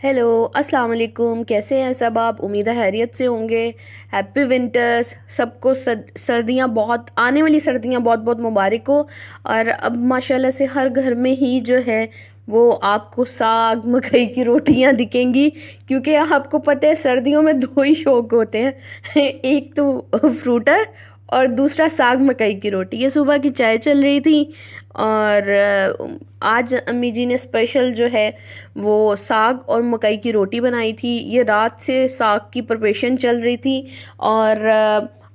Hello, अस्सलाम वालेकुम। कैसे हैं सब आप? उम्मीद है खैरियत से होंगे। हैप्पी विंटर्स सबको। सर्दियाँ बहुत आने वाली सर्दियाँ बहुत बहुत मुबारक हो। और अब माशाल्लाह से हर घर में ही जो है वो आपको साग मकई की रोटियां दिखेंगी, क्योंकि आपको पता है सर्दियों में दो ही शौक होते हैं एक तो फ्रूटर और दूसरा साग मकई की रोटी। ये सुबह की चाय चल रही थी और आज अम्मी जी ने स्पेशल जो है वो साग और मकई की रोटी बनाई थी। ये रात से साग की प्रिपरेशन चल रही थी। और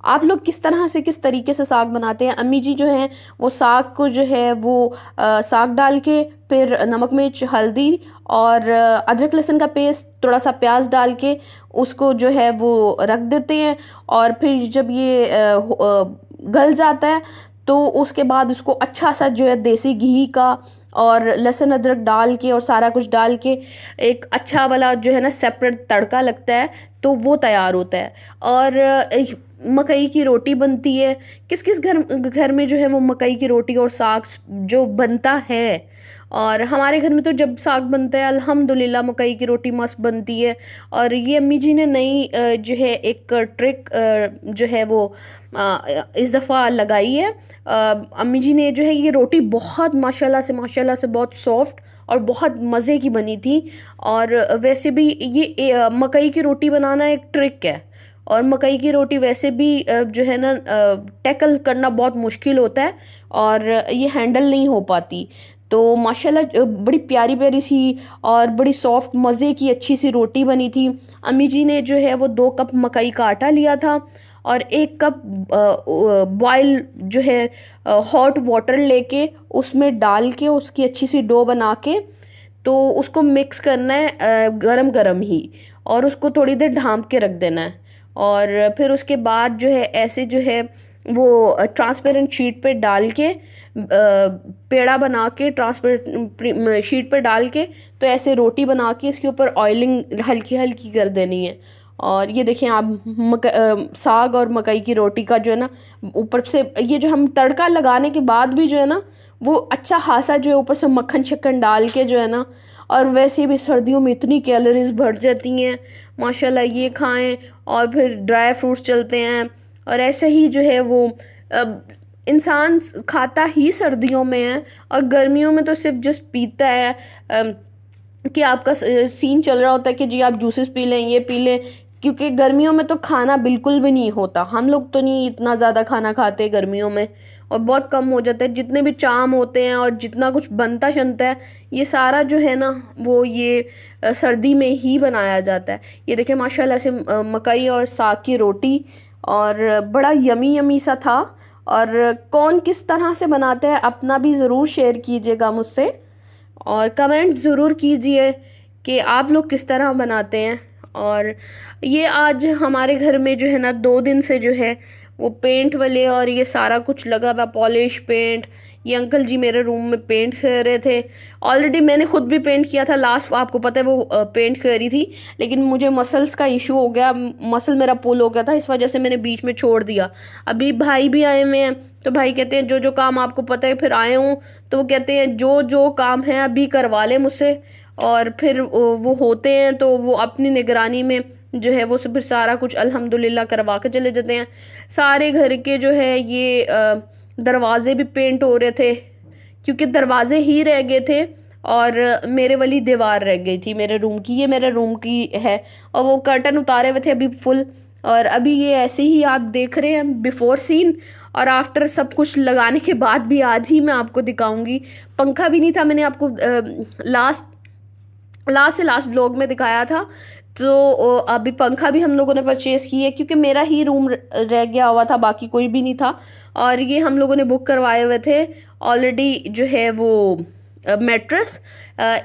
आप लोग किस तरह से किस तरीके से साग बनाते हैं? अम्मी जी जो है वो साग को जो है वो साग डाल के फिर नमक मिर्च हल्दी और अदरक लहसुन का पेस्ट थोड़ा सा प्याज डाल के उसको जो है वो रख देते हैं। और फिर जब ये गल जाता है तो उसके बाद उसको अच्छा सा जो है देसी घी का और लहसुन अदरक डाल के और सारा कुछ डाल के एक अच्छा वाला जो है ना सेपरेट तड़का लगता है, तो वो तैयार होता है। और मकई की रोटी बनती है। किस किस घर घर में जो है वो मकई की रोटी और साग जो बनता है। और हमारे घर में तो जब साग बनता है अल्हम्दुलिल्लाह मकई की रोटी मस्त बनती है। और ये अम्मी जी ने नई जो है एक ट्रिक जो है वो इस दफ़ा लगाई है। अम्मी जी ने जो है ये रोटी बहुत माशाल्लाह से बहुत सॉफ्ट और बहुत मज़े की बनी थी। और वैसे भी ये मकई की रोटी बनाना एक ट्रिक है। और मकई की रोटी वैसे भी जो है ना टैकल करना बहुत मुश्किल होता है और ये हैंडल नहीं हो पाती। तो माशाल्लाह बड़ी प्यारी प्यारी सी और बड़ी सॉफ्ट मज़े की अच्छी सी रोटी बनी थी। अम्मी जी ने जो है वो 2 कप मकई का आटा लिया था और 1 कप बॉयल जो है हॉट वाटर लेके उसमें डाल के उसकी अच्छी सी डो बना के तो उसको मिक्स करना है गरम गरम ही। और उसको थोड़ी देर ढाँप के रख देना है। और फिर उसके बाद जो है ऐसे जो है वो ट्रांसपेरेंट शीट पे डाल के पेड़ा बना के ट्रांसपेरेंट शीट पे डाल के तो ऐसे रोटी बना के इसके ऊपर ऑयलिंग हल्की हल्की कर देनी है। और ये देखें आप साग और मकई की रोटी का जो है ना ऊपर से ये जो हम तड़का लगाने के बाद भी जो है ना वो अच्छा खासा जो है ऊपर से मक्खन शक्खन डाल के जो है ना। और वैसे भी सर्दियों में इतनी कैलोरीज बढ़ जाती हैं माशाल्लाह, ये खाएं। और फिर ड्राई फ्रूट्स चलते हैं। और ऐसे ही जो है वो इंसान खाता ही सर्दियों में है और गर्मियों में तो सिर्फ जस्ट पीता है। कि आपका सीन चल रहा होता है कि जी आप जूसेस पी लें ये पी लें, क्योंकि गर्मियों में तो खाना बिल्कुल भी नहीं होता। हम लोग तो नहीं इतना ज़्यादा खाना खाते गर्मियों में और बहुत कम हो जाता है। जितने भी चाम होते हैं और जितना कुछ बनता शनता है ये सारा जो है ना वो ये सर्दी में ही बनाया जाता है। ये देखिए माशाल्लाह से मकई और साग की रोटी और बड़ा यमी यमी सा था। और कौन किस तरह से बनाता है अपना भी ज़रूर शेयर कीजिएगा मुझसे और कमेंट ज़रूर कीजिए कि आप लोग किस तरह बनाते हैं। और ये आज हमारे घर में जो है ना 2 दिन से जो है वो पेंट वाले और ये सारा कुछ लगा हुआ पॉलिश पेंट। ये अंकल जी मेरे रूम में पेंट कर रहे थे। ऑलरेडी मैंने खुद भी पेंट किया था लास्ट, आपको पता है वो पेंट करी थी। लेकिन मुझे मसल्स का इशू हो गया, मसल मेरा पुल हो गया था, इस वजह से मैंने बीच में छोड़ दिया। अभी भाई भी आए हुए हैं तो भाई कहते हैं जो जो काम आपको पता है फिर आए हूँ, तो वो कहते हैं जो जो काम है अभी करवा ले मुझसे। और फिर वो होते हैं तो वो अपनी निगरानी में जो है वो फिर सारा कुछ अल्हम्दुलिल्लाह करवा के चले जाते हैं। सारे घर के जो है ये दरवाजे भी पेंट हो रहे थे क्योंकि दरवाजे ही रह गए थे और मेरे वाली दीवार रह गई थी मेरे रूम की। ये मेरे रूम की है और वो कर्टन उतारे हुए थे अभी फुल। और अभी ये ऐसे ही आप देख रहे हैं बिफोर सीन और आफ्टर सब कुछ लगाने के बाद भी आज ही मैं आपको दिखाऊंगी। पंखा भी नहीं था, मैंने आपको लास्ट से लास्ट ब्लॉग में दिखाया था। तो अभी पंखा भी हम लोगों ने परचेज़ की है क्योंकि मेरा ही रूम रह गया हुआ था, बाकी कोई भी नहीं था। और ये हम लोगों ने बुक करवाए हुए थे ऑलरेडी जो है वो मैट्रेस।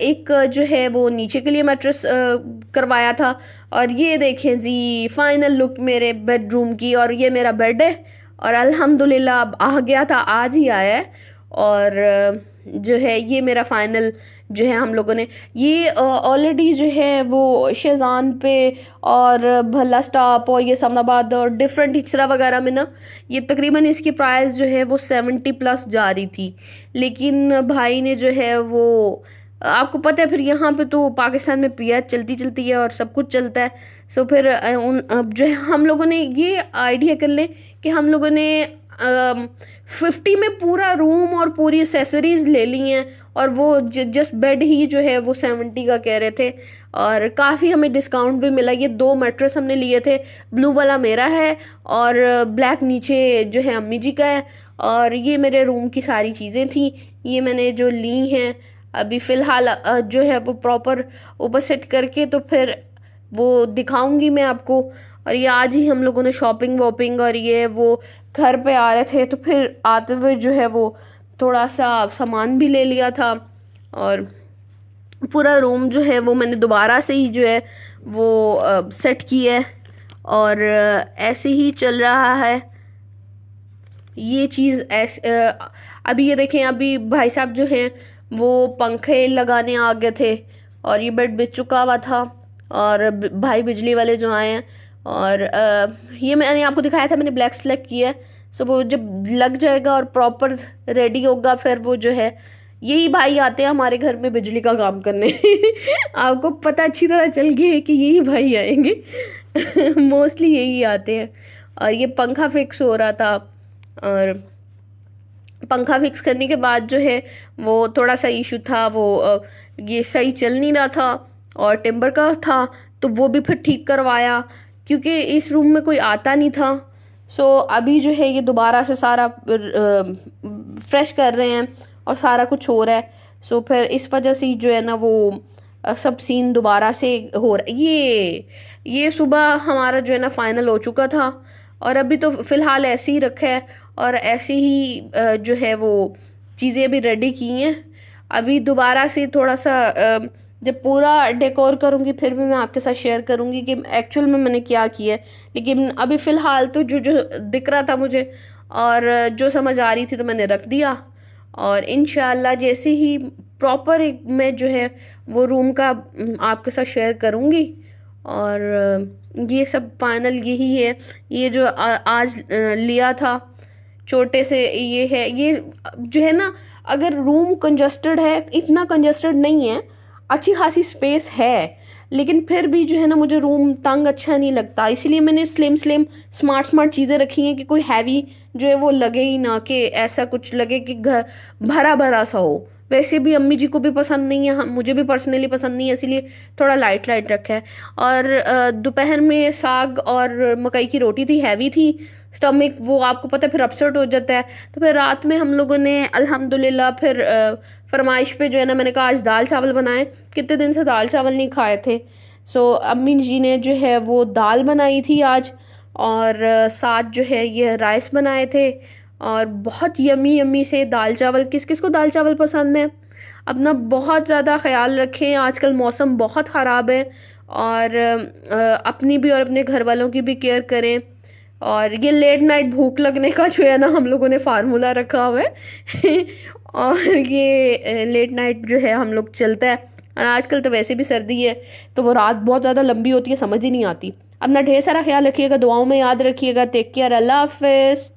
एक जो है वो नीचे के लिए मैट्रेस करवाया था। और ये देखें जी फाइनल लुक मेरे बेडरूम की। और ये मेरा बेड है और अल्हम्दुलिल्लाह अब आ गया था, आज ही आया है। और जो है ये मेरा फाइनल जो है हम लोगों ने ये ऑलरेडी जो है वो शेज़ान पे और भला स्टॉप और ये समनाबाद और डिफरेंट इचरा वगैरह में ना ये तकरीबन इसकी प्राइस जो है वो 70+ जा रही थी। लेकिन भाई ने जो है वो आपको पता है फिर यहाँ पे तो पाकिस्तान में पियाज चलती चलती है और सब कुछ चलता है। सो फिर अब जो है हम लोगों ने ये आइडिया कर लें कि हम लोगों ने 50 में पूरा रूम और पूरी एसेसरीज ले ली हैं, और वो जस्ट बेड ही जो है वो 70 का कह रहे थे, और काफ़ी हमें डिस्काउंट भी मिला। ये 2 मैट्रेस हमने लिए थे, ब्लू वाला मेरा है और ब्लैक नीचे जो है अम्मी जी का है, और ये मेरे रूम की सारी चीज़ें थी, ये मैंने जो ली हैं अभी फ़िलहाल जो है वो प्रॉपर ऊपर सेट करके तो फिर वो दिखाऊंगी मैं आपको। और ये आज ही हम लोगों ने शॉपिंग वॉपिंग और ये वो घर पे आ रहे थे तो फिर आते हुए जो है वो थोड़ा सा सामान भी ले लिया था, और पूरा रूम जो है वो मैंने दोबारा से ही जो है वो सेट किया है, और ऐसे ही चल रहा है ये चीज़। अभी ये देखें, अभी भाई साहब जो हैं वो पंखे लगाने आ गए थे और ये बेड बिछ चुका हुआ था, और भाई बिजली वाले जो आए हैं, और ये मैंने आपको दिखाया था, मैंने ब्लैक सेलेक्ट किया है। सो वो जब लग जाएगा और प्रॉपर रेडी होगा फिर वो जो है, यही भाई आते हैं हमारे घर में बिजली का काम करने। आपको पता अच्छी तरह चल गया है कि यही भाई आएंगे। मोस्टली यही आते हैं। और ये पंखा फिक्स हो रहा था, और पंखा फिक्स करने के बाद जो है वो थोड़ा सा इशू था, वो ये सही चल नहीं रहा था और टिम्बर का था, तो वो भी फिर ठीक करवाया क्योंकि इस रूम में कोई आता नहीं था। सो अभी जो है ये दोबारा से सारा फ्रेश कर रहे हैं और सारा कुछ हो रहा है। सो फिर इस वजह से जो है ना वो सब सीन दोबारा से हो रहा है। ये सुबह हमारा जो है ना फाइनल हो चुका था, और अभी तो फ़िलहाल ऐसे ही रखा है और ऐसे ही जो है वो चीज़ें भी रेडी की हैं। अभी दोबारा से थोड़ा सा जब पूरा डेकोर करूँगी फिर भी मैं आपके साथ शेयर करूँगी कि एक्चुअल में मैंने क्या किया है, लेकिन अभी फ़िलहाल तो जो जो दिख रहा था मुझे और जो समझ आ रही थी तो मैंने रख दिया। और इंशाल्लाह जैसे ही प्रॉपर एक मैं जो है वो रूम का आपके साथ शेयर करूँगी। और ये सब फाइनल यही है। ये जो आज लिया था छोटे से, ये है, ये जो है ना, अगर रूम कंजस्टेड है, इतना कंजस्टेड नहीं है, अच्छी खासी स्पेस है, लेकिन फिर भी जो है ना मुझे रूम तंग अच्छा नहीं लगता, इसलिए मैंने स्लिम स्लिम स्मार्ट स्मार्ट चीज़ें रखी हैं कि कोई हैवी जो है वो लगे ही ना, कि ऐसा कुछ लगे कि घर भरा भरा सा हो। वैसे भी अम्मी जी को भी पसंद नहीं है, मुझे भी पर्सनली पसंद नहीं है, इसलिए थोड़ा लाइट लाइट रखा है। और दोपहर में साग और मकई की रोटी थी, हैवी थी, स्टमक वो आपको पता है फिर अपसेट हो जाता है। तो फिर रात में हम लोगों ने अल्हम्दुलिल्लाह फिर फरमाइश पे जो है ना मैंने कहा आज दाल चावल बनाए, कितने दिन से दाल चावल नहीं खाए थे। सो अम्मी जी ने जो है वो दाल बनाई थी आज, और साथ जो है ये राइस बनाए थे, और बहुत यमी यमी से दाल चावल। किस किस को दाल चावल पसंद है। अपना बहुत ज़्यादा ख्याल रखें, आजकल मौसम बहुत ख़राब है, और अपनी भी और अपने घर वालों की भी केयर करें। और ये लेट नाइट भूख लगने का जो है ना हम लोगों ने फार्मूला रखा हुआ है। और ये लेट नाइट जो है हम लोग चलता है, और आजकल तो वैसे भी सर्दी है तो वो रात बहुत ज़्यादा लंबी होती है, समझ ही नहीं आती। अपना ढेर सारा ख्याल रखिएगा, दुआओं में याद रखिएगा। टेक केयर, अल्लाह हाफिज़।